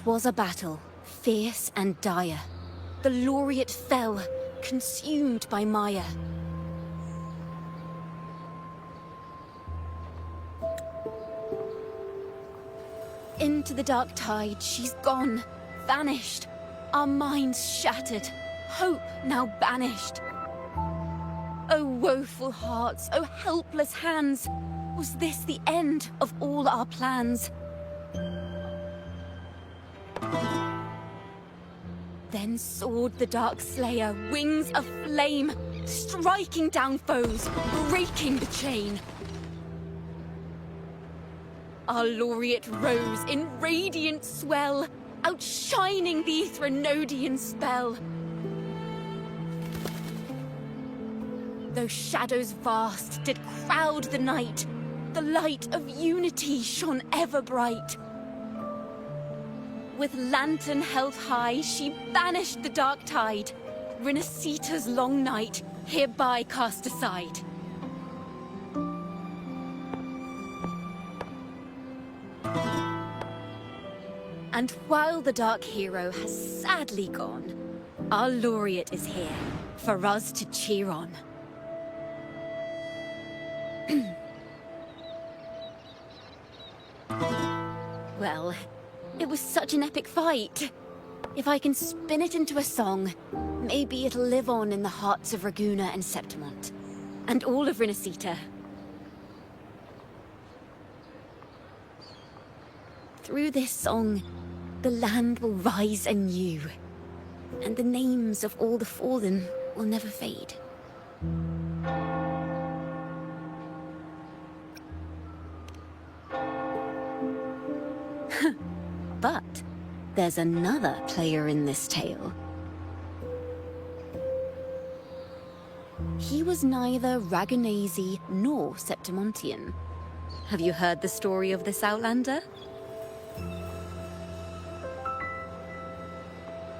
'Twas a battle, fierce and dire. The laureate fell, consumed by mire. Into the dark tide she's gone, vanished. Our minds shattered, hope now banished. O woeful hearts, O helpless hands, was this the end of all our plans? Then soared the dark slayer, wings aflame, striking down foes, breaking the chain. Our laureate rose in radiant swell, outshining the Threnodian spell. Though shadows vast did crowd the night, the light of unity shone ever bright. With lantern held high, she banished the dark tide. Rinascita's long night, hereby cast aside. And while the dark hero has sadly gone, our laureate is here, for us to cheer on. Well, it was such an epic fight. If I can spin it into a song, maybe it'll live on in the hearts of Ragunna and Septimont, and all of Rinascita. Through this song, the land will rise anew, and the names of all the fallen will never fade. But there's another player in this tale. He was neither Ragunese nor Septimontian. Have you heard the story of this outlander?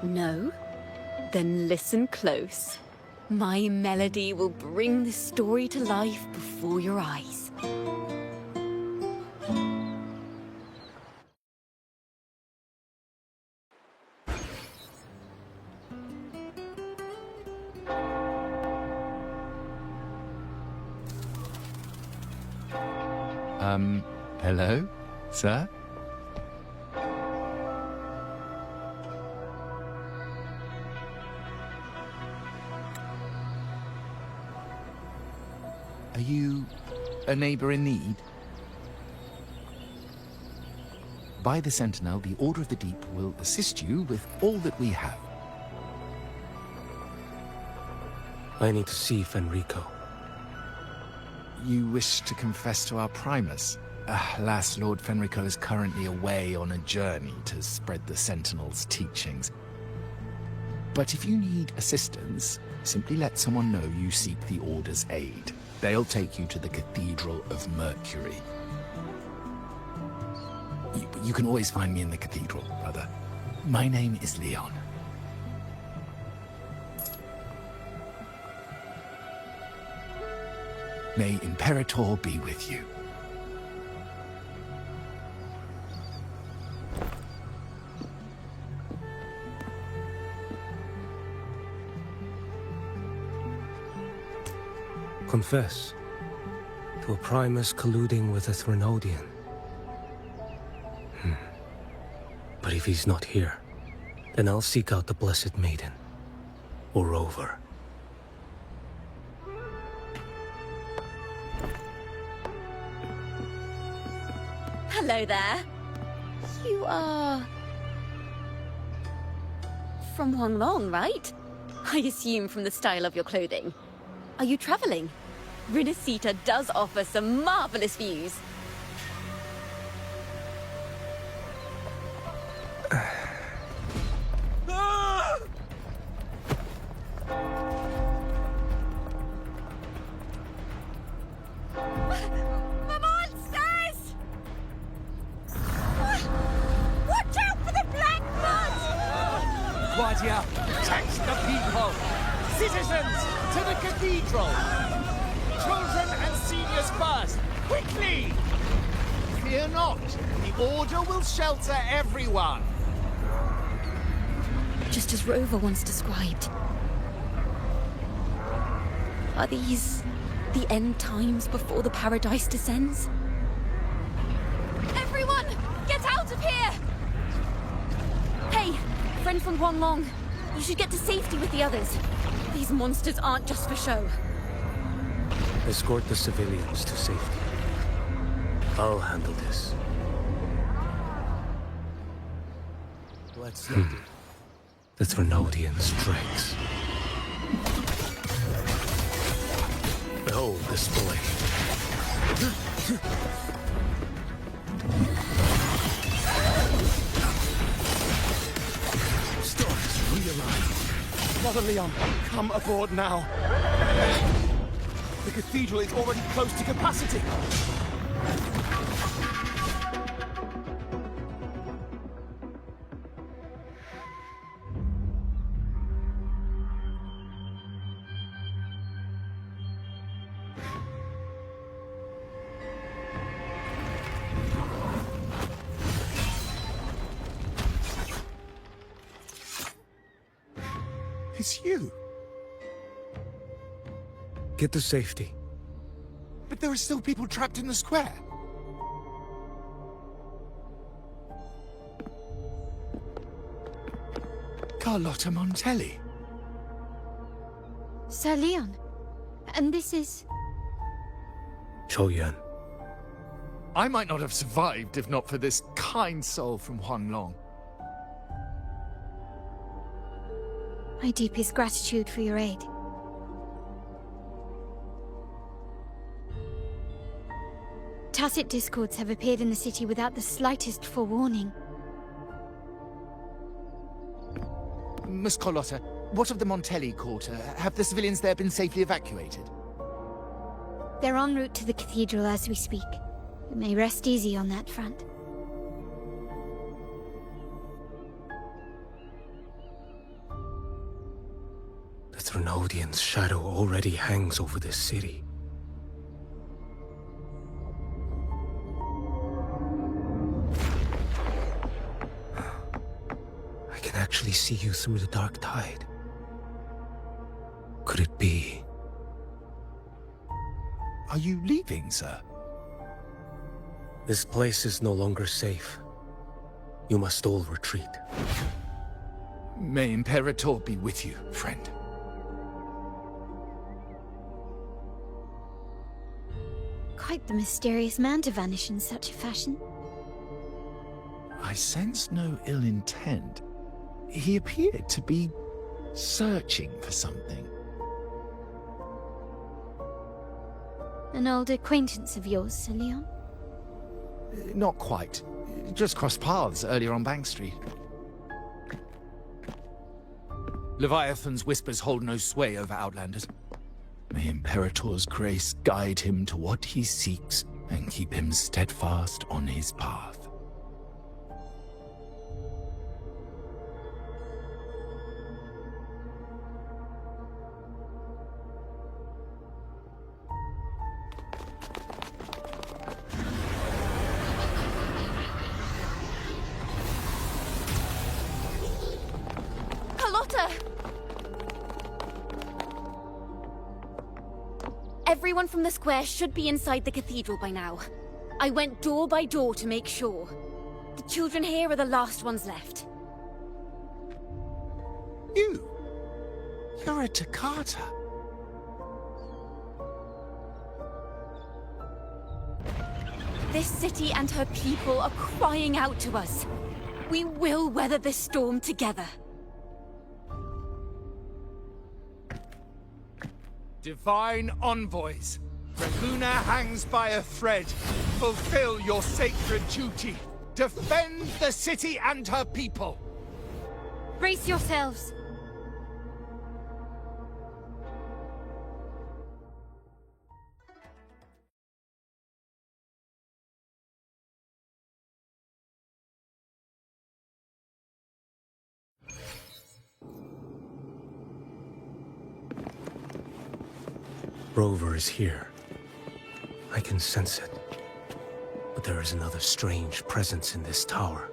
No? Then listen close. My melody will bring the story to life before your eyes. Hello, sir? Are you a neighbor in need? By the Sentinel, the Order of the Deep will assist you with all that we have. I need to see Fenrico. You wish to confess to our Primus? Alas, Lord Fenrico is currently away on a journey to spread the Sentinel's teachings. But if you need assistance, simply let someone know you seek the Order's aid. They'll take you to the Cathedral of Mercury. You can always find me in the Cathedral, brother. My name is Leon. May Imperator be with you. Confess to a Primus colluding with a Threnodian. But if he's not here, then I'll seek out the Blessed Maiden, or Rover. Hello there. You are... from Huanglong, right? I assume from the style of your clothing. Are you traveling? Rinascita does offer some marvelous views. Protect the people! Citizens, to the cathedral! Children and seniors first! Quickly! Fear not, the Order will shelter everyone. just as Rover once described. Are these the end times before the paradise descends? Everyone, get out of here! Hey, friend from Guanglong, you should get to safety with the others. These monsters aren't just for show. Escort the civilians to safety. I'll handle this. Let's The Thrunodian strikes. Behold this boy. Stars realign. Mother Leon, come aboard now. The cathedral is already close to capacity. It's you. Get to safety. But there are still people trapped in the square. Carlotta Montelli. Sir Leon, and this is... Qiuyuan. I might not have survived if not for this kind soul from Huanglong. My deepest gratitude for your aid. Tacit discords have appeared in the city without the slightest forewarning. Miss Carlotta, what of the Montelli quarter? Have the civilians there been safely evacuated? They're en route to the cathedral as we speak. You may rest easy on that front. The Thrunodian's shadow already hangs over this city. I can actually see you through the dark tide. Could it be? Are you leaving, sir? This place is no longer safe. You must all retreat. May Imperator be with you, friend. Quite the mysterious man to vanish in such a fashion. I sense no ill intent. He appeared to be searching for something. An old acquaintance of yours, Sir Leon? Not quite. Just crossed paths earlier on Bank Street. Leviathan's whispers hold no sway over Outlanders. May Imperator's grace guide him to what he seeks and keep him steadfast on his path. Everyone from the square should be inside the cathedral by now. I went door by door to make sure. The children here are the last ones left. You're a Toccata. This city and her people are crying out to us. We will weather this storm together. Divine envoys, Ragunna hangs by a thread. Fulfill your sacred duty. Defend the city and her people. Brace yourselves. Rover is here. I can sense it. But there is another strange presence in this tower.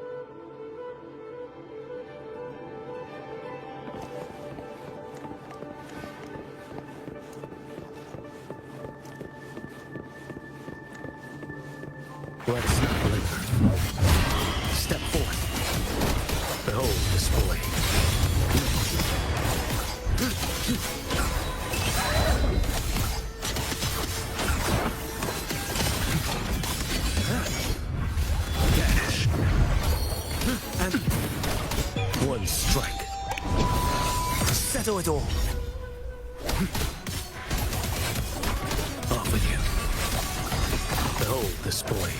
Let's not linger. Step forth. Behold this boy. Dash. And one strike. Settle it all. Off with you. Behold this boy.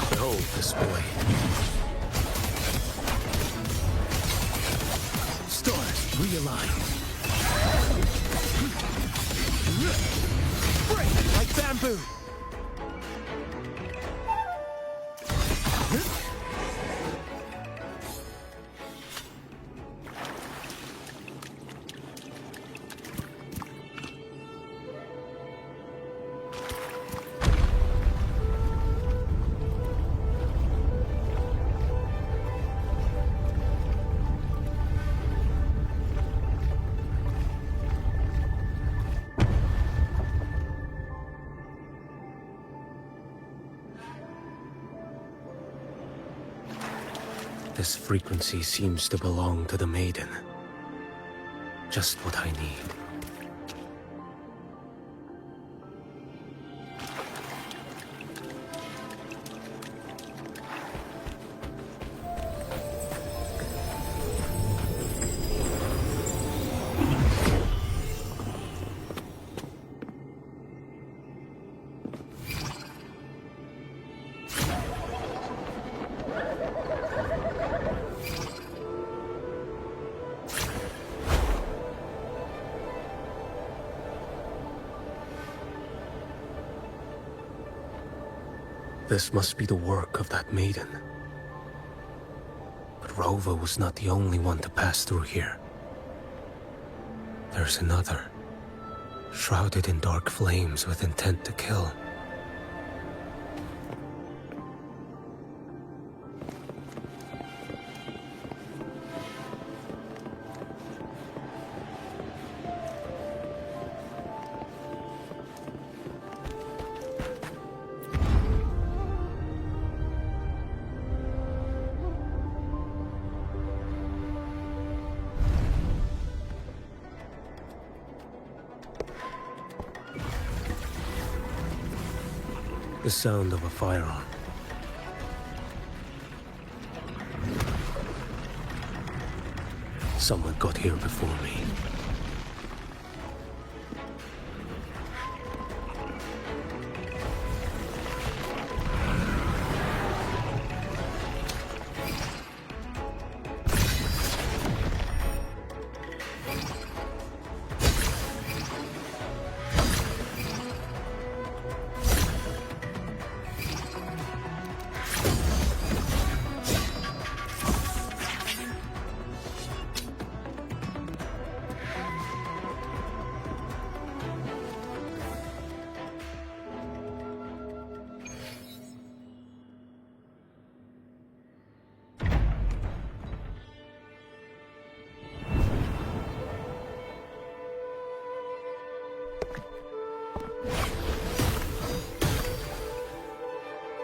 Behold this boy. Stars realign. Break like bamboo. This frequency seems to belong to the maiden. Just what I need. This must be the work of that maiden. But Rover was not the only one to pass through here. There's another, shrouded in dark flames with intent to kill. The sound of a firearm. Someone got here before me.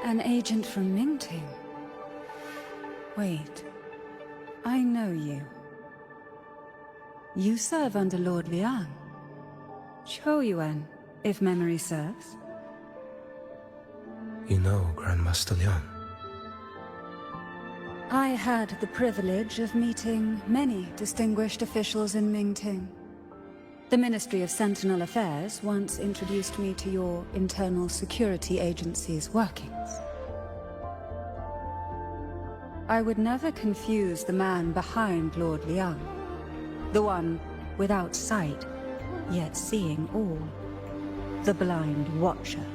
An agent from Mingting? Wait, I know you. You serve under Lord Liang. Qiuyuan, if memory serves. You know Grandmaster Liang. I had the privilege of meeting many distinguished officials in Mingting. The Ministry of Sentinel Affairs once introduced me to your internal security agency's workings. I would never confuse the man behind Lord Liang. The one without sight, yet seeing all. The blind watcher.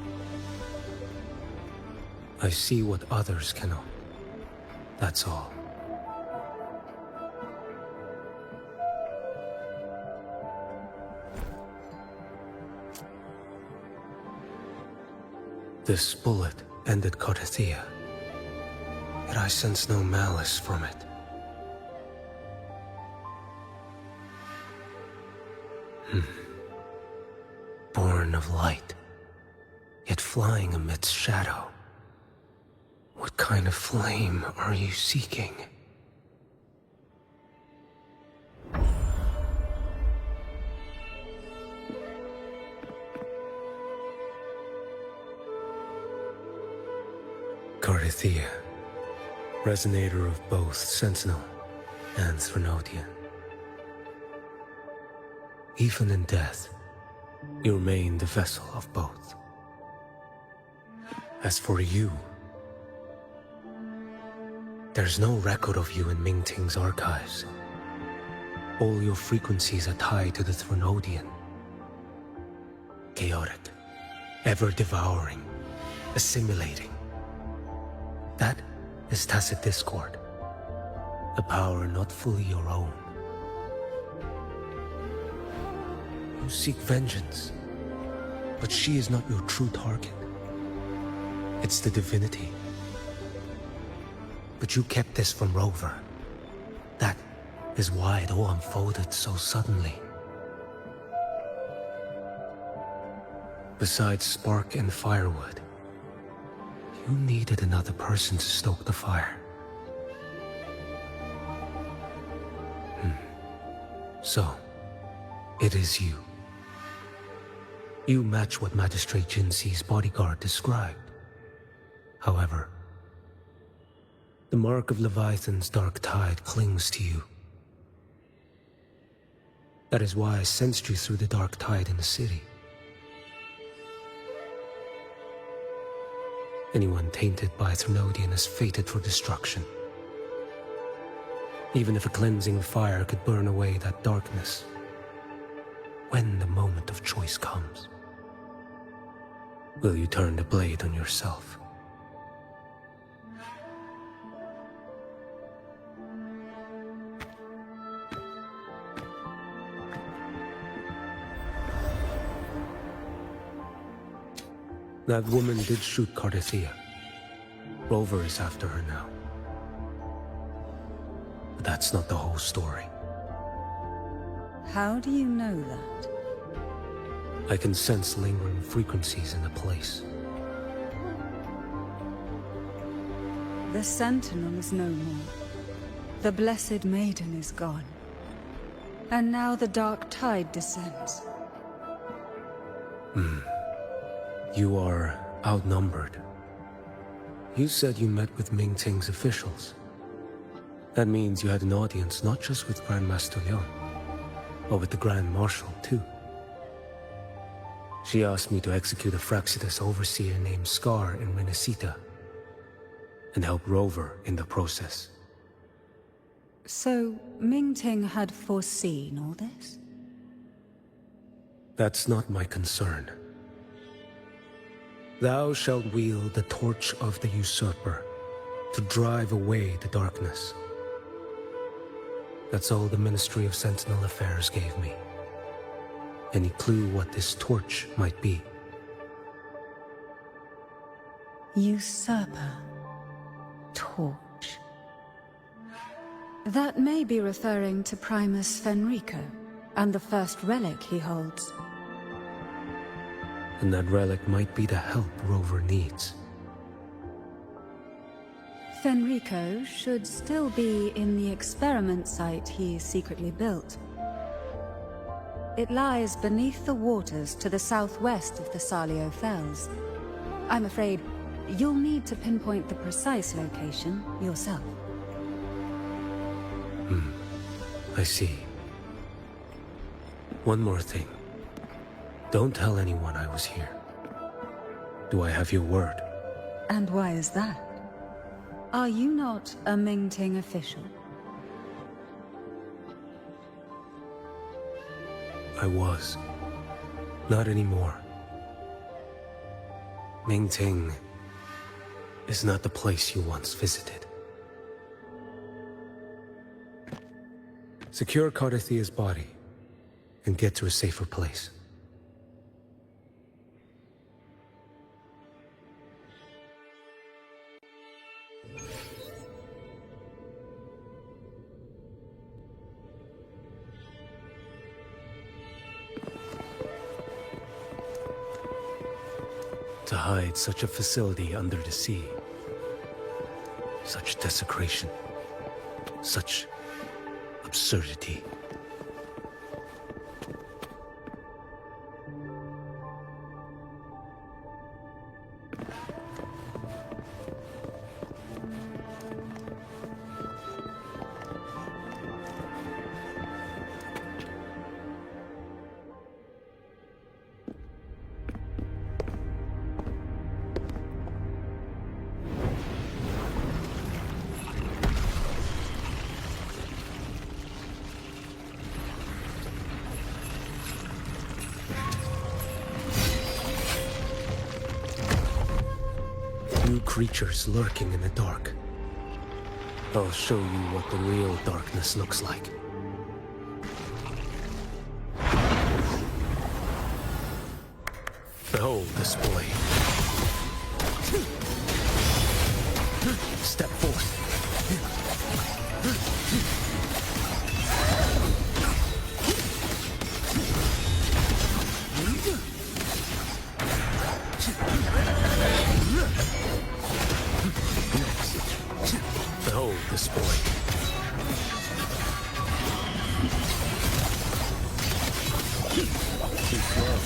I see what others cannot. That's all. This bullet ended Carthia, yet I sense no malice from it. Born of light, yet flying amidst shadow. What kind of flame are you seeking? Carthia, resonator of both Sentinel and Threnodian. Even in death, you remain the vessel of both. As for you, there's no record of you in Mingting's archives. All your frequencies are tied to the Threnodian. Chaotic, ever-devouring, assimilating. That is tacit discord, a power not fully your own. You seek vengeance, but she is not your true target. It's the divinity. But you kept this from Rover. That is why it all unfolded so suddenly. Besides spark and firewood, you needed another person to stoke the fire. So, it is you. You match what Magistrate Jinxi's bodyguard described. However, the mark of Leviathan's dark tide clings to you. That is why I sensed you through the dark tide in the city. Anyone tainted by Threnodian is fated for destruction. Even if a cleansing fire could burn away that darkness, when the moment of choice comes, will you turn the blade on yourself? That woman did shoot Carthia. Rover is after her now. But that's not the whole story. How do you know that? I can sense lingering frequencies in the place. The Sentinel is no more. The Blessed Maiden is gone. And now the dark tide descends. You are outnumbered. You said you met with Mingting's officials. That means you had an audience not just with Grand Master Leon, but with the Grand Marshal too. She asked me to execute a Fractsidus overseer named Scar in Rinascita, and help Rover in the process. So, Mingting had foreseen all this? That's not my concern. Thou shalt wield the torch of the usurper to drive away the darkness. That's all the Ministry of Sentinel Affairs gave me. Any clue what this torch might be? Usurper. Torch. That may be referring to Primus Fenrico, and the first relic he holds. And that relic might be the help Rover needs. Fenrico should still be in the experiment site he secretly built. It lies beneath the waters to the southwest of the Salio Fells. I'm afraid you'll need to pinpoint the precise location yourself. I see. One more thing. Don't tell anyone I was here. Do I have your word? And why is that? Are you not a Mingting official? I was. Not anymore. Mingting is not the place you once visited. Secure Carthia's body and get to a safer place. To hide such a facility under the sea. Such desecration. Such absurdity. Creatures lurking in the dark. I'll show you what the real darkness looks like. Behold this blade. Step forth. Behold this blade. Too slow.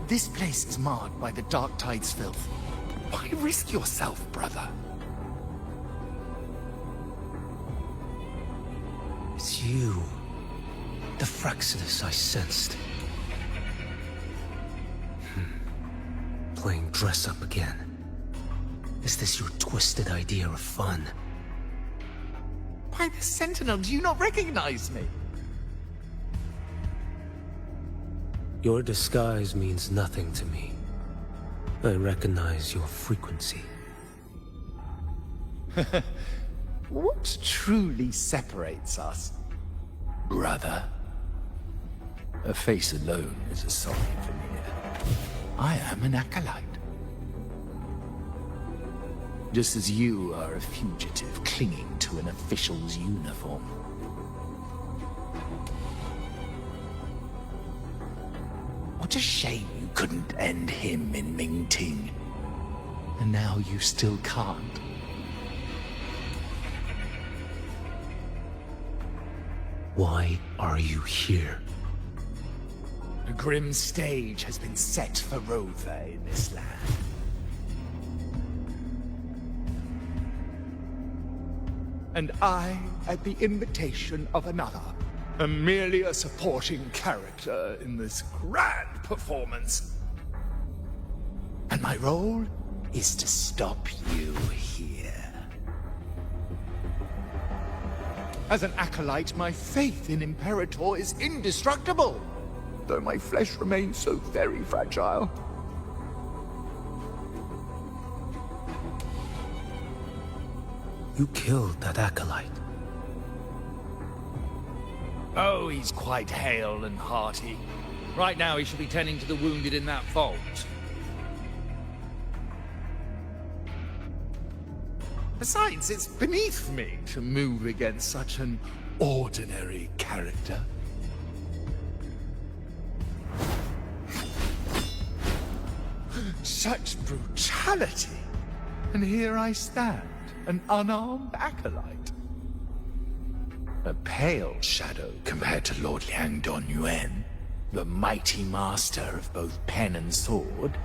This place is marred by the Dark Tide's filth. Why risk yourself, brother? It's you. The Fractsidus I sensed. Playing dress-up again. Is this your twisted idea of fun? Why, the Sentinel, do you not recognize me? Your disguise means nothing to me. I recognize your frequency. What truly separates us, brother? A face alone is a solid veneer. I am an acolyte. Just as you are a fugitive clinging to an official's uniform. What a shame you couldn't end him in Mingting. And now you still can't. Why are you here? A grim stage has been set for Rover in this land. And I, at the invitation of another, am merely a supporting character in this grand performance. And my role is to stop you here. As an acolyte, my faith in Imperator is indestructible, though my flesh remains so very fragile. You killed that acolyte. Oh, he's quite hale and hearty. Right now he should be tending to the wounded in that vault. Besides, it's beneath me to move against such an ordinary character. Such brutality! And here I stand, an unarmed acolyte. A pale shadow compared to Lord Liang Donyuan, the mighty master of both pen and sword.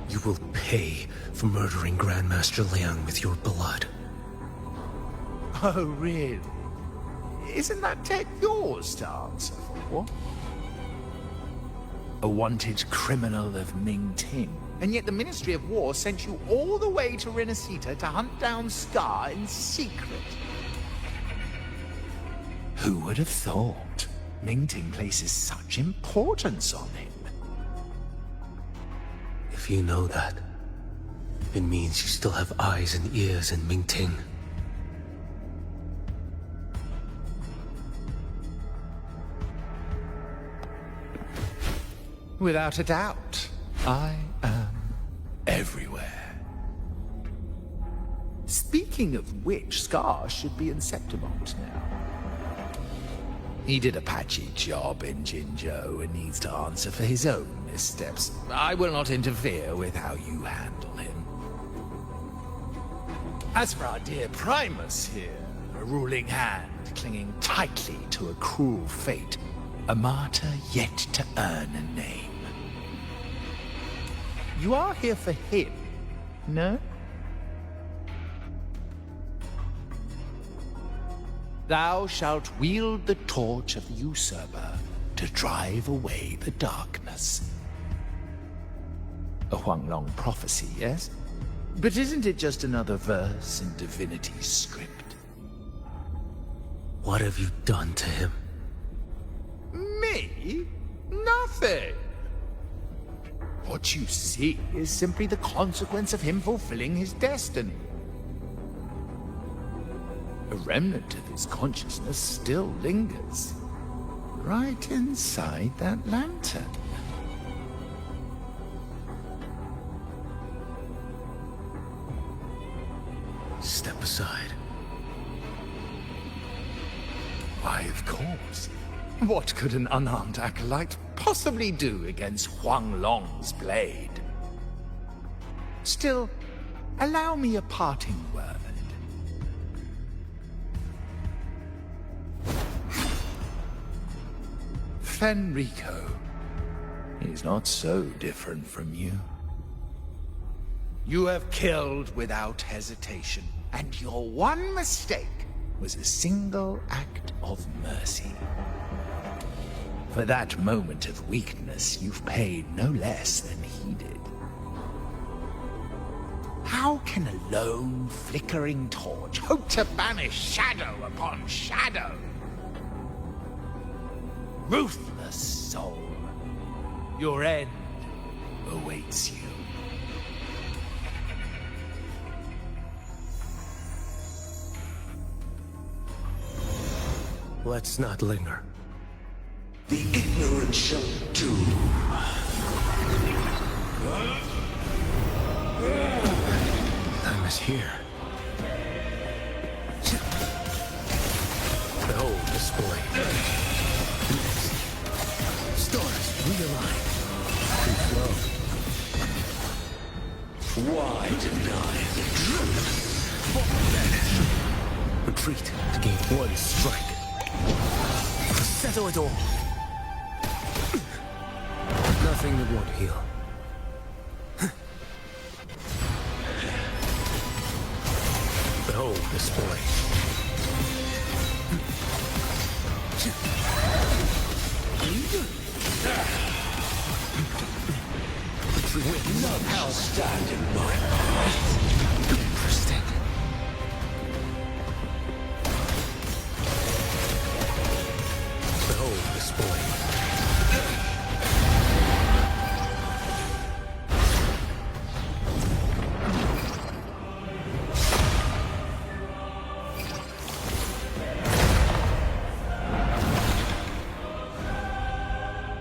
You will pay for murdering Grandmaster Liang with your blood. Oh, really? Isn't that tech yours to answer for? A wanted criminal of Mingting, and yet the Ministry of War sent you all the way to Rinascita to hunt down Scar in secret. Who would have thought Mingting places such importance on him? If you know that, it means you still have eyes and ears in Mingting. Without a doubt, I am everywhere. Speaking of which, Scar should be in Septimont now. He did a patchy job in Jinzhou and needs to answer for his own missteps. I will not interfere with how you handle him. As for our dear Primus here, a ruling hand clinging tightly to a cruel fate, a martyr yet to earn a name. You are here for him, no? Thou shalt wield the torch of the usurper to drive away the darkness. A Huanglong prophecy, yes? But isn't it just another verse in Divinity's script? What have you done to him? Me? Nothing! What you see is simply the consequence of him fulfilling his destiny. A remnant of his consciousness still lingers, right inside that lantern. Step aside. Why, of course. What could an unarmed acolyte possibly do against Huanglong's blade? Still, allow me a parting word. Fenrico is not so different from you. You have killed without hesitation, and your one mistake was a single act of mercy. For that moment of weakness, you've paid no less than he did. How can a lone, flickering torch hope to banish shadow upon shadow? Ruthless soul, your end awaits you. Let's not linger. The ignorant shall do. Time is here. Behold this boy. Stars realign. Reflow. Why deny the truth? Retreat to gain one strike. Settle it all. Nothing that won't heal. Behold this boy. None shall stand in my path. Interesting. Behold this boy.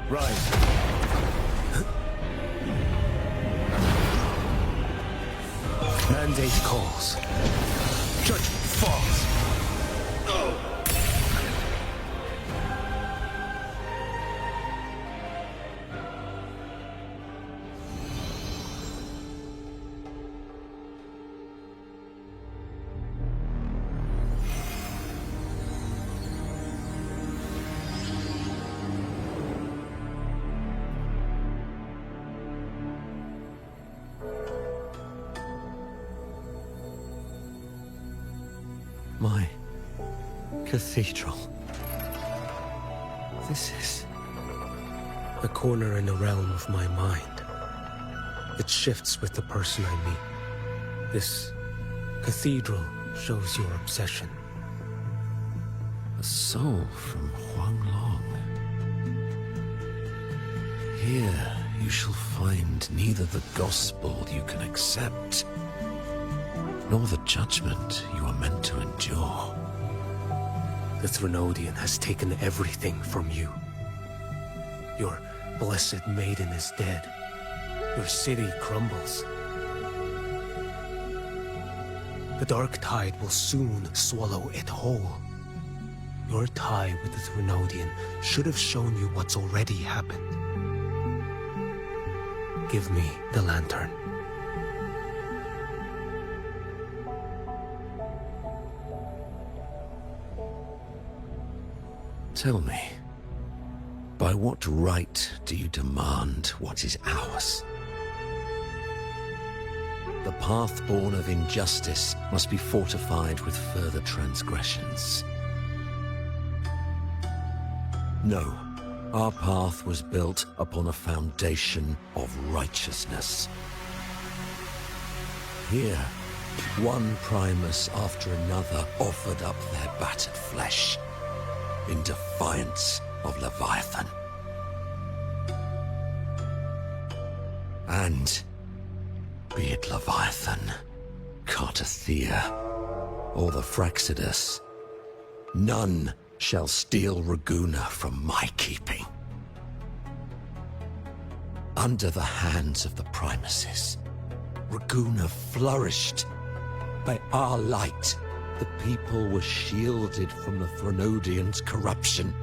Rise. Mandate calls. Judgment falls. My cathedral. This is... A corner in the realm of my mind. It shifts with the person I meet. This cathedral shows your obsession. A soul from Huanglong. Here you shall find neither the gospel you can accept, nor the judgment you are meant to endure. The Threnodian has taken everything from you. Your blessed maiden is dead. Your city crumbles. The dark tide will soon swallow it whole. Your tie with the Threnodian should have shown you what's already happened. Give me the lantern. Tell me, by what right do you demand what is ours? The path born of injustice must be fortified with further transgressions. No, our path was built upon a foundation of righteousness. Here, one Primus after another offered up their battered flesh in defiance of Leviathan. And be it Leviathan, Cartathea, or the Fractsidus, none shall steal Ragunna from my keeping. Under the hands of the Primuses, Ragunna flourished. By our light, the people were shielded from the Threnodian's corruption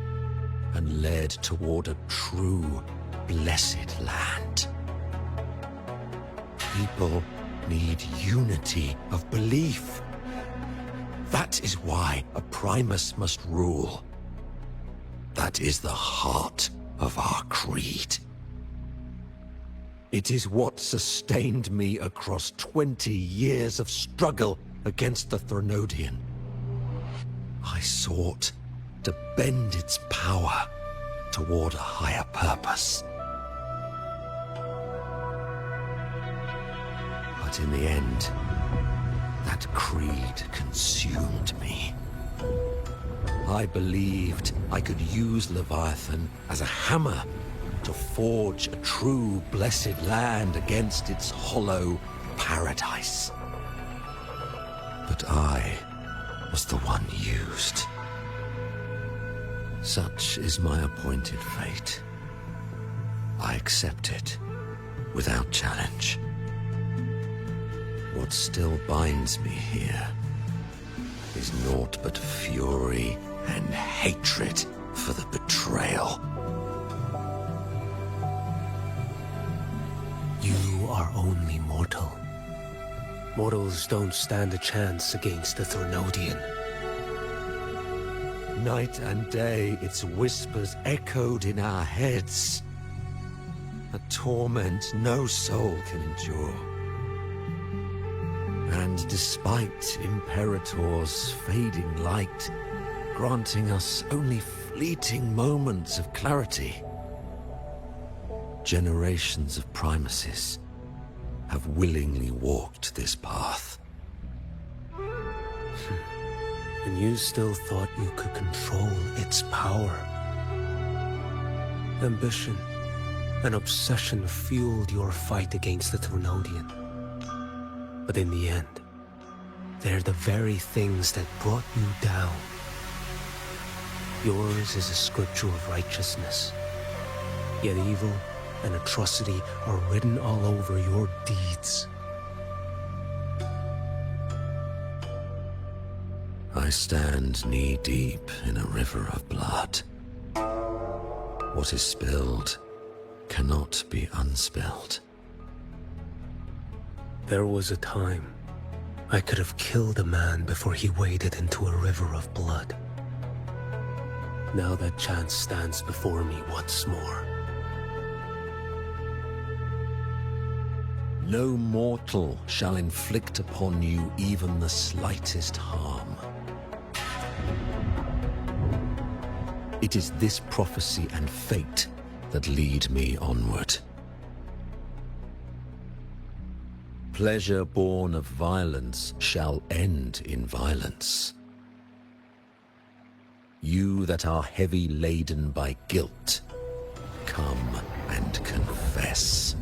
and led toward a true, blessed land. People need unity of belief. That is why a Primus must rule. That is the heart of our creed. It is what sustained me across 20 years of struggle against the Threnodian. I sought to bend its power toward a higher purpose. But in the end, that creed consumed me. I believed I could use Leviathan as a hammer to forge a true blessed land against its hollow paradise. But I was the one used. Such is my appointed fate. I accept it without challenge. What still binds me here is naught but fury and hatred for the betrayal. You are only mortal. Mortals don't stand a chance against the Threnodian. Night and day, its whispers echoed in our heads. A torment no soul can endure. And despite Imperator's fading light, granting us only fleeting moments of clarity, generations of Primuses have willingly walked this path. And you still thought you could control its power. Ambition and obsession fueled your fight against the Threnodian. But in the end, they're the very things that brought you down. Yours is a scripture of righteousness, yet evil and atrocity are written all over your deeds. I stand knee-deep in a river of blood. What is spilled cannot be unspilled. There was a time I could have killed a man before he waded into a river of blood. Now that chance stands before me once more. No mortal shall inflict upon you even the slightest harm. It is this prophecy and fate that lead me onward. Pleasure born of violence shall end in violence. You that are heavy laden by guilt, come and confess.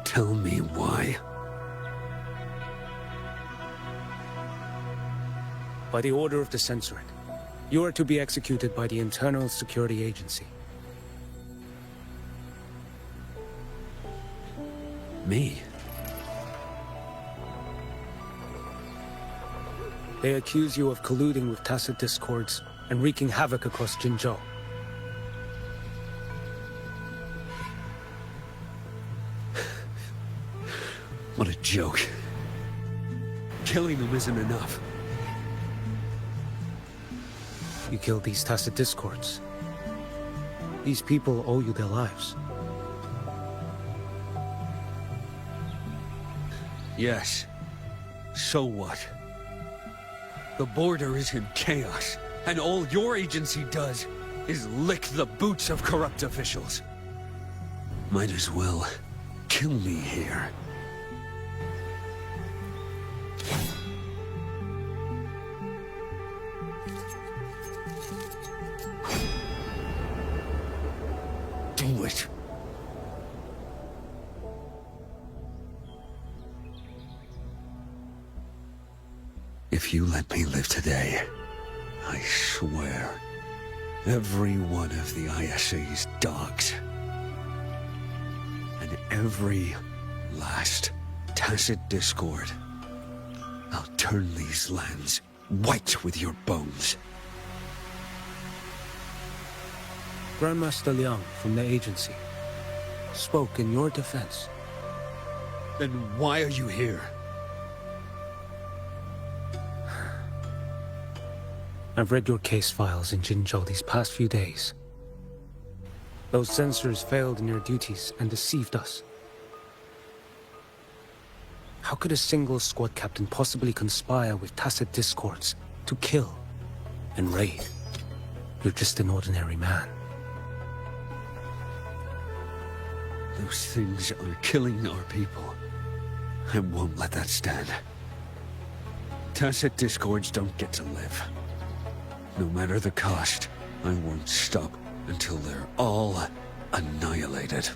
Tell me why. By the order of the Censorate, you are to be executed by the Internal Security Agency. Me? They accuse you of colluding with tacit discords and wreaking havoc across Jinzhou. What a joke. Killing them isn't enough. You killed these tacit discords. These people owe you their lives. Yes. So what? The border is in chaos, and all your agency does is lick the boots of corrupt officials. Might as well kill me here. Do it. If you let me live today, I swear, every one of the ISA's dogs, and every last tacit discord, I'll turn these lands white with your bones. Grandmaster Liang from the agency spoke in your defense. Then why are you here? I've read your case files in Jinzhou these past few days. Those censors failed in their duties and deceived us. How could a single squad captain possibly conspire with tacit discords to kill and raid? You're just an ordinary man. Those things are killing our people. I won't let that stand. Tacit discords don't get to live. No matter the cost, I won't stop until they're all annihilated.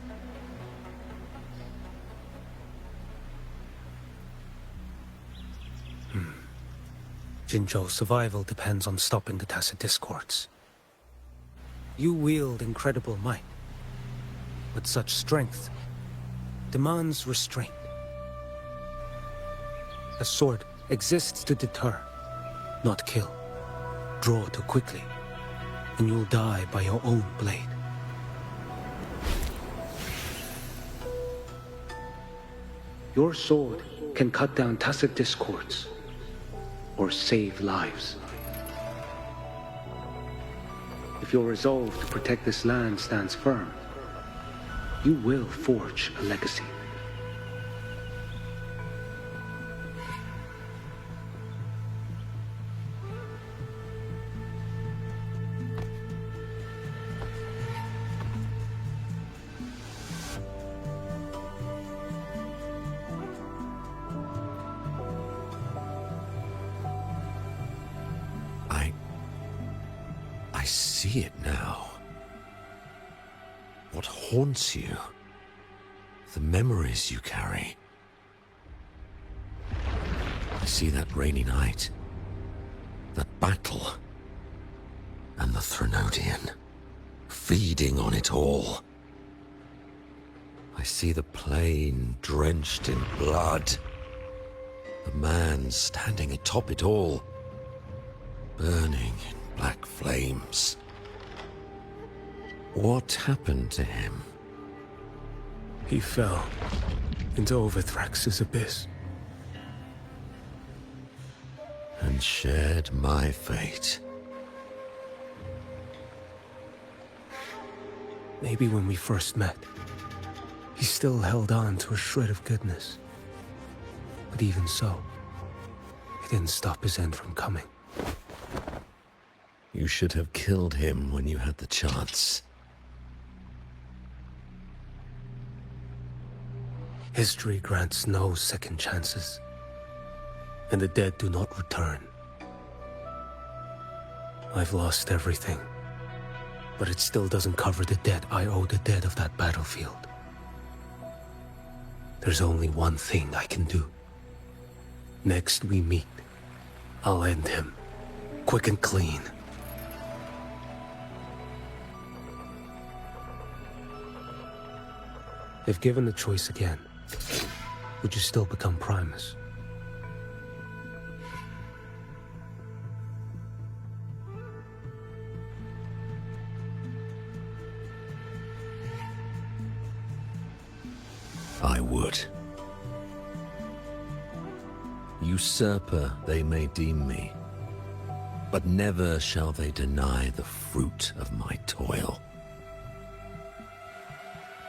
Jinzhou's survival depends on stopping the Tacit Discords. You wield incredible might, but such strength demands restraint. A sword exists to deter, not kill. Draw too quickly, and you'll die by your own blade. Your sword can cut down Tacit Discords, or save lives. If your resolve to protect this land stands firm, you will forge a legacy. I see it now. What haunts you? The memories you carry. I see that rainy night, that battle, and the Threnodian, feeding on it all. I see the plain drenched in blood, the man standing atop it all, burning in black flames. What happened to him? He fell into Overthrax's abyss. And shared my fate. Maybe when we first met, he still held on to a shred of goodness. But even so, it didn't stop his end from coming. You should have killed him when you had the chance. History grants no second chances, and the dead do not return. I've lost everything, but it still doesn't cover the debt I owe the dead of that battlefield. There's only one thing I can do. Next we meet, I'll end him, quick and clean. If given the choice again, would you still become Primus? I would. Usurper they may deem me, but never shall they deny the fruit of my toil.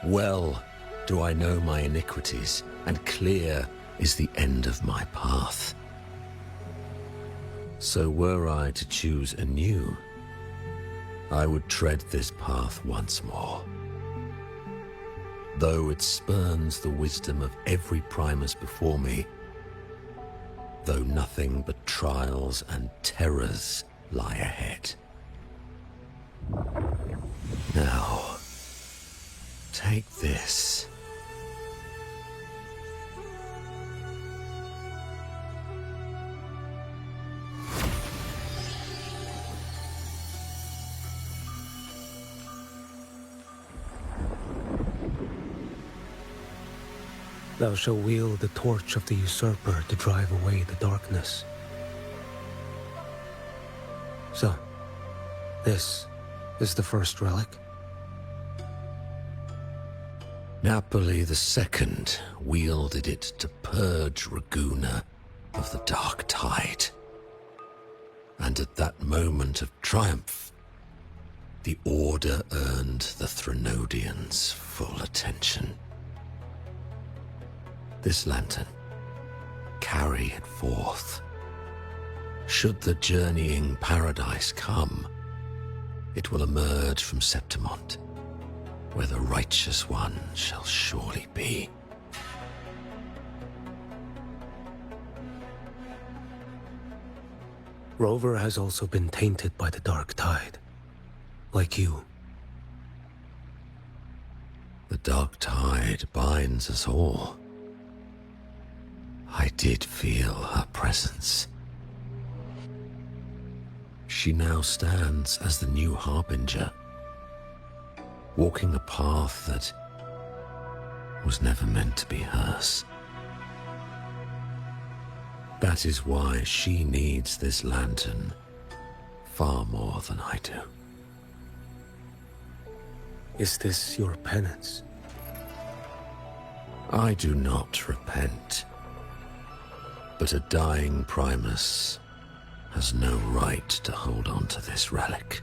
Well do I know my iniquities, and clear is the end of my path. So were I to choose anew, I would tread this path once more. Though it spurns the wisdom of every Primus before me, though nothing but trials and terrors lie ahead. Now, take this. Thou shalt wield the torch of the usurper to drive away the darkness. So, this is the first relic? Napoli II wielded it to purge Ragunna of the dark tide. And at that moment of triumph, the Order earned the Threnodians' full attention. This lantern, carry it forth. Should the journeying paradise come, it will emerge from Septimont, where the righteous one shall surely be. Rover has also been tainted by the dark tide, like you. The dark tide binds us all. I did feel her presence. She now stands as the new harbinger, walking a path that was never meant to be hers. That is why she needs this lantern far more than I do. Is this your penance? I do not repent, but a dying Primus has no right to hold on to this relic.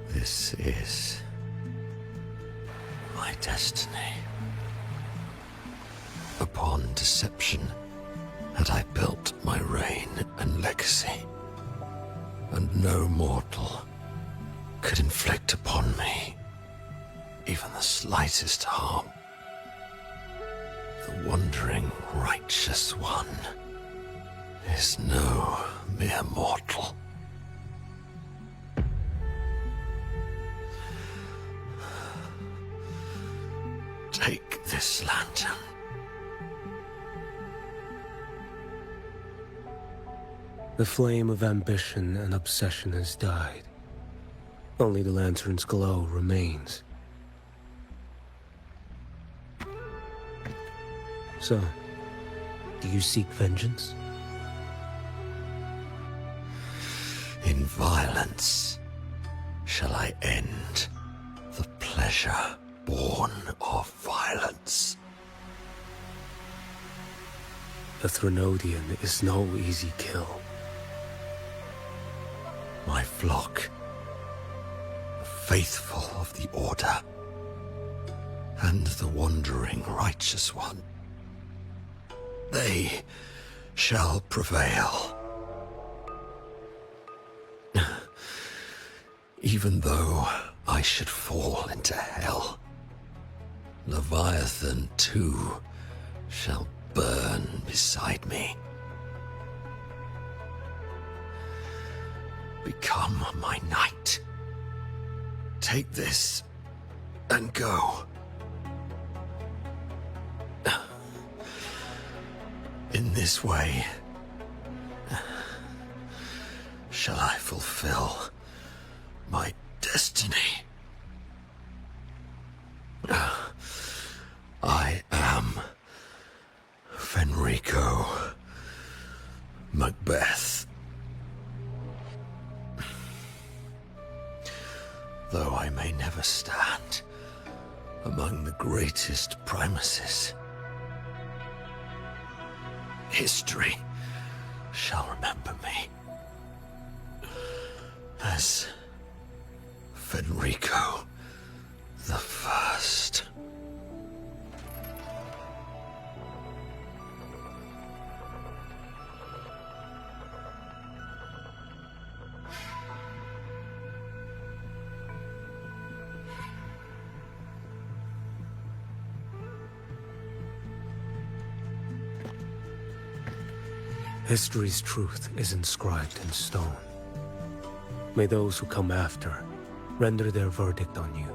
This is my destiny. Upon deception had I built my reign and legacy, and no mortal could inflict upon me even the slightest harm. The wandering righteous one is no mere mortal. Take this lantern. The flame of ambition and obsession has died. Only the lantern's glow remains. So, do you seek vengeance? In violence shall I end the pleasure born of violence. The Threnodian is no easy kill. My flock, the faithful of the Order, and the wandering righteous one, they shall prevail. Even though I should fall into hell, Leviathan too shall burn beside me. Become my knight. Take this and go. In this way shall I fulfill my destiny. I am Fenrico Macbeth. Though I may never stand among the greatest Primuses, history shall remember me as Fenrico the First. History's truth is inscribed in stone. May those who come after render their verdict on you.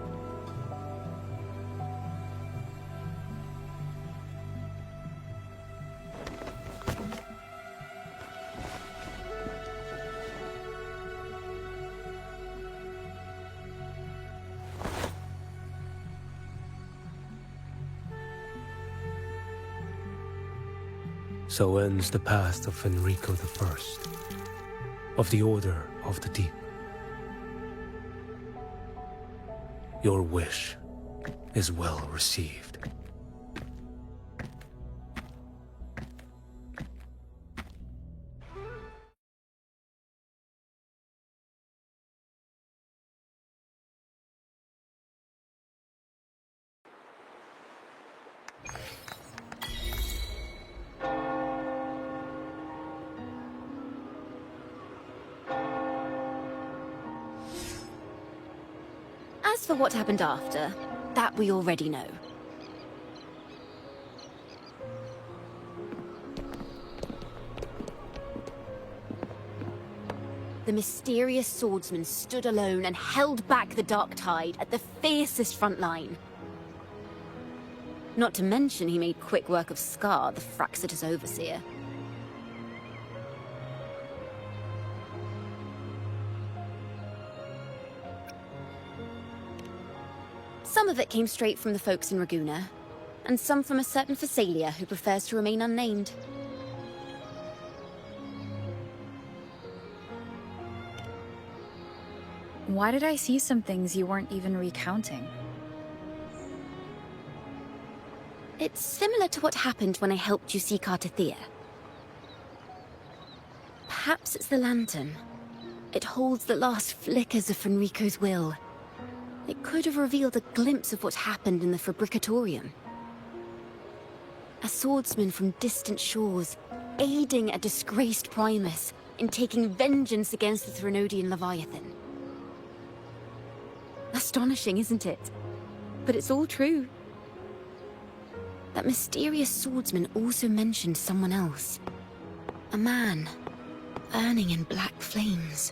So ends the path of Fenrico the First, of the Order of the Deep. Your wish is well received. As for what happened after, that we already know. The mysterious swordsman stood alone and held back the Dark Tide at the fiercest front line. Not to mention he made quick work of Scar, the Fractsidus overseer. Some of it came straight from the folks in Ragunna, and some from a certain Phasalia who prefers to remain unnamed. Why did I see some things you weren't even recounting? It's similar to what happened when I helped you seek Artathea. Perhaps it's the lantern. It holds the last flickers of Fenrico's will. It could have revealed a glimpse of what happened in the Fabricatorium. A swordsman from distant shores, aiding a disgraced Primus in taking vengeance against the Threnodian Leviathan. Astonishing, isn't it? But it's all true. That mysterious swordsman also mentioned someone else. A man, burning in black flames.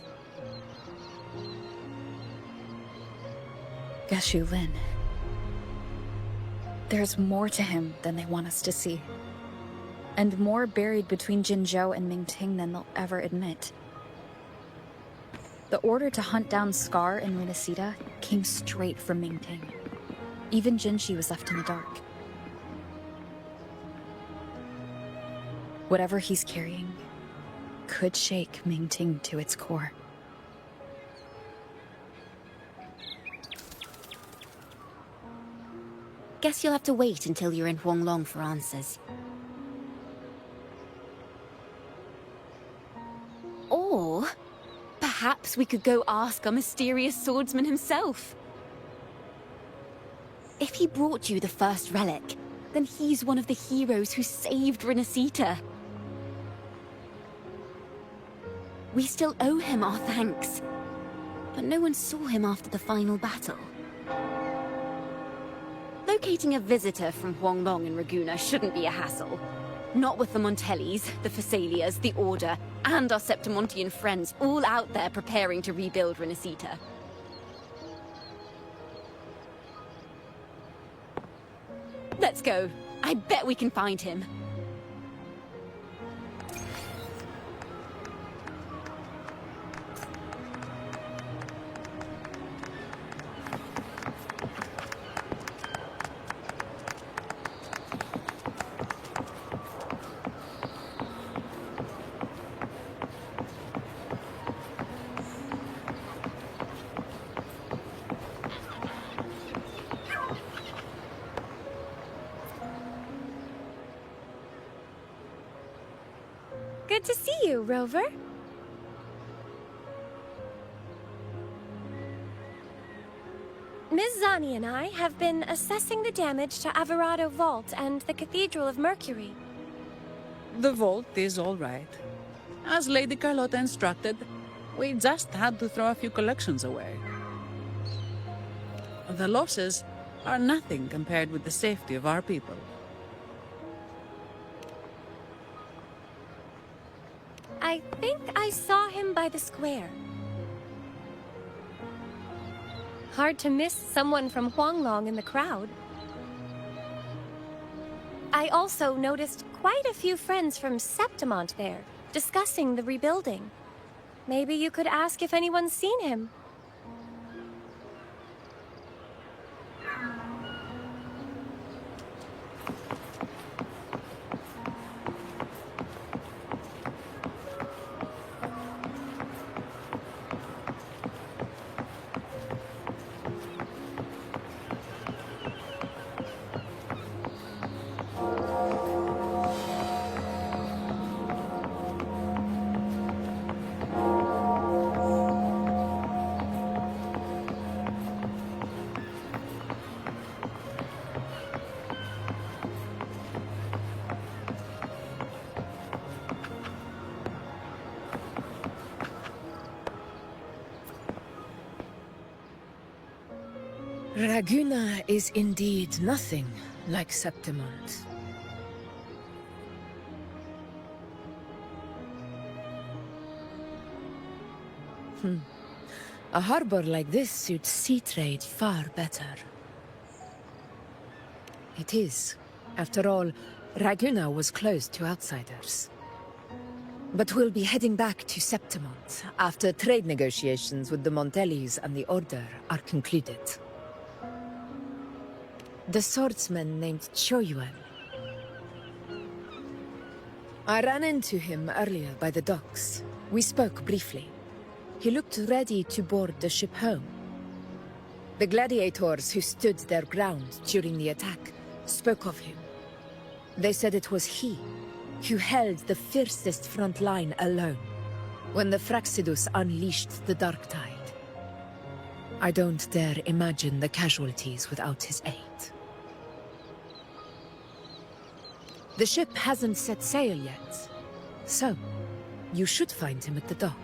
Qiuyuan. There's more to him than they want us to see. And more buried between Jinzhou and Mingting than they'll ever admit. The order to hunt down Scar and Rinascita came straight from Mingting. Even Jinshi was left in the dark. Whatever he's carrying could shake Mingting to its core. Guess you'll have to wait until you're in Huanglong for answers. Or perhaps we could go ask our mysterious swordsman himself. If he brought you the first relic, then he's one of the heroes who saved Rinascita. We still owe him our thanks, but no one saw him after the final battle. Locating a visitor from Huanglong and Ragunna shouldn't be a hassle. Not with the Montellis, the Phasalias, the Order, and our Septimontian friends all out there preparing to rebuild Rinascita. Let's go. I bet we can find him. Good to see you, Rover. Ms. Zani and I have been assessing the damage to Averado Vault and the Cathedral of Mercury. The vault is all right. As Lady Carlotta instructed, we just had to throw a few collections away. The losses are nothing compared with the safety of our people. I think I saw him by the square. Hard to miss someone from Huanglong in the crowd. I also noticed quite a few friends from Septimont there, discussing the rebuilding. Maybe you could ask if anyone's seen him. Ragunna is indeed nothing like Septimont. A harbor like this suits sea trade far better. It is. After all, Ragunna was closed to outsiders. But we'll be heading back to Septimont after trade negotiations with the Montellis and the Order are concluded. The swordsman named Qiuyuan. I ran into him earlier by the docks. We spoke briefly. He looked ready to board the ship home. The gladiators who stood their ground during the attack spoke of him. They said it was he who held the fiercest front line alone when the Fractsidus unleashed the dark tide. I don't dare imagine the casualties without his aid. The ship hasn't set sail yet, so you should find him at the dock.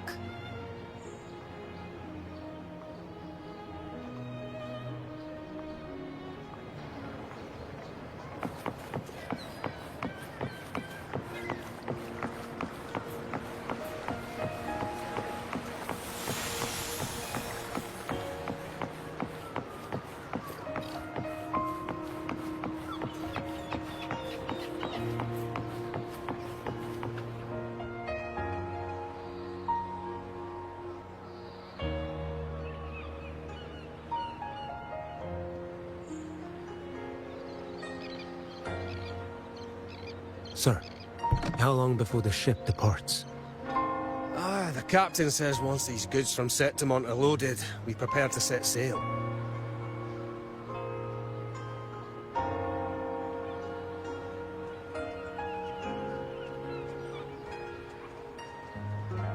Sir, how long before the ship departs? The captain says once these goods from Septimont are loaded, we prepare to set sail.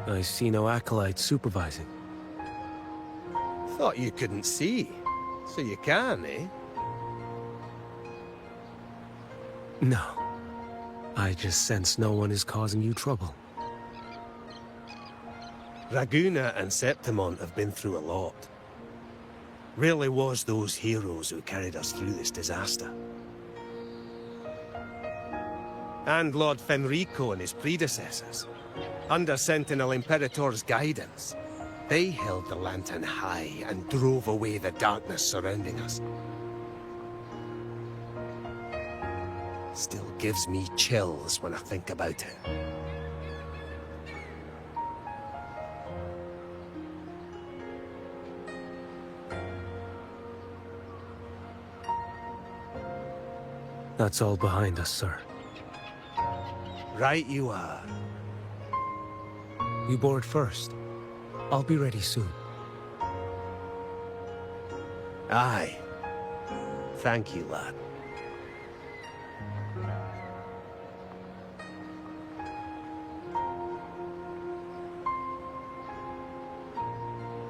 I see no Acolytes supervising. Thought you couldn't see. So you can, eh? No. I just sense no one is causing you trouble. Ragunna and Septimont have been through a lot. Rarely was those heroes who carried us through this disaster. And Lord Fenrico and his predecessors. Under Sentinel Imperator's guidance, they held the lantern high and drove away the darkness surrounding us. Still gives me chills when I think about it. That's all behind us, sir. Right you are. You board first. I'll be ready soon. Aye. Thank you, lad.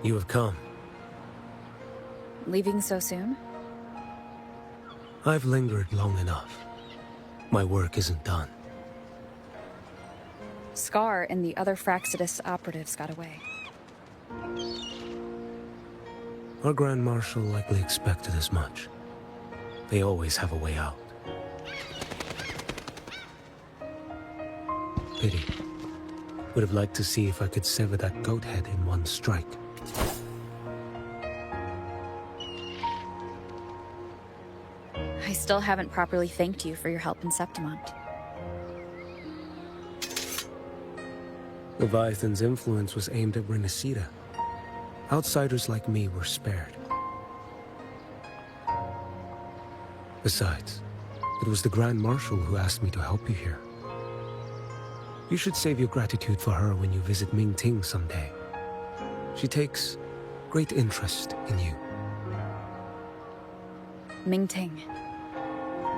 You have come. Leaving so soon? I've lingered long enough. My work isn't done. Scar and the other Fractsidus operatives got away. Our Grand Marshal likely expected as much. They always have a way out. Pity. Would have liked to see if I could sever that goat head in one strike. I still haven't properly thanked you for your help in Septimont. Leviathan's influence was aimed at Rinascita. Outsiders like me were spared. Besides, it was the Grand Marshal who asked me to help you here. You should save your gratitude for her when you visit Mingting someday. She takes great interest in you. Mingting.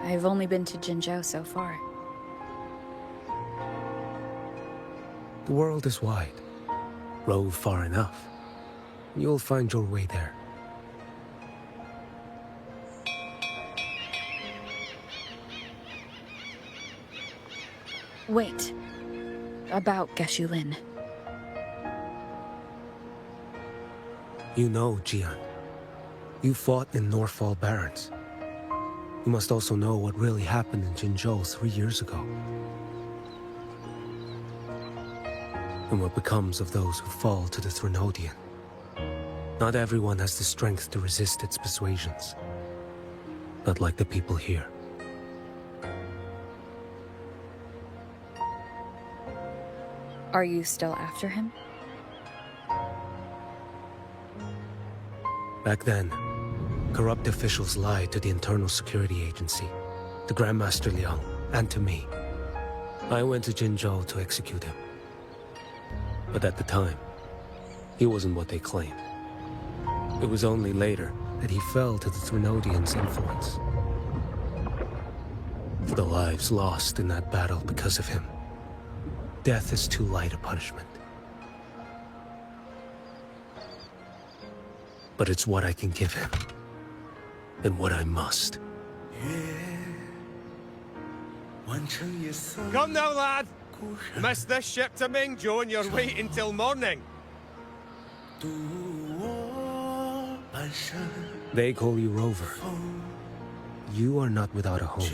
I've only been to Jinzhou so far. The world is wide. Rove far enough. You'll find your way there. Wait. About Qiuyuan. You know, Qiuyuan. You fought in Northfall Barrens. You must also know what really happened in Jinzhou 3 years ago. And what becomes of those who fall to the Threnodian. Not everyone has the strength to resist its persuasions. Not like the people here. Are you still after him? Back then, Corrupt officials lied to the Internal Security Agency, to Grandmaster Liang, and to me. I went to Jinzhou to execute him. But at the time, he wasn't what they claimed. It was only later that he fell to the Trinodians' influence. The lives lost in that battle because of him. Death is too light a punishment. But it's what I can give him. And what I must. Come now, lad! Miss this ship to Mingzhou and you're waiting till morning. They call you Rover. You are not without a home.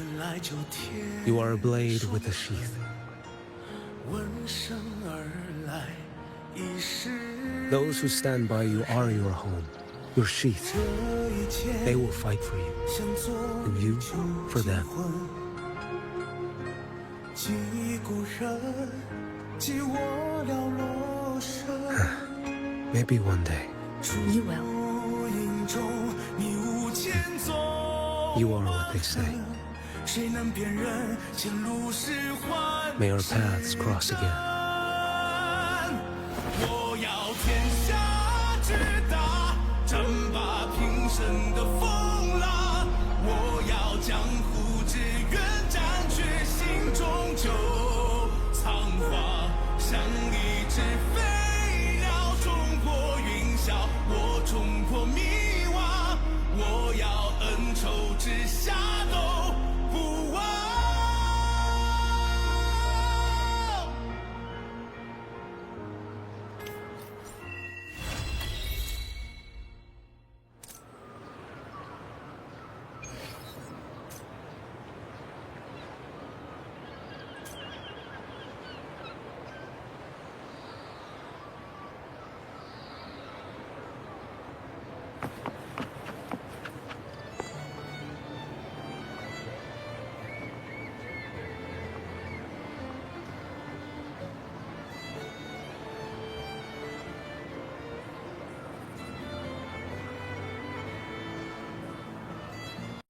You are a blade with a sheath. Those who stand by you are your home, your sheath. They will fight for you, and you for them. Maybe one day. You will. You are what they say. May our paths cross again.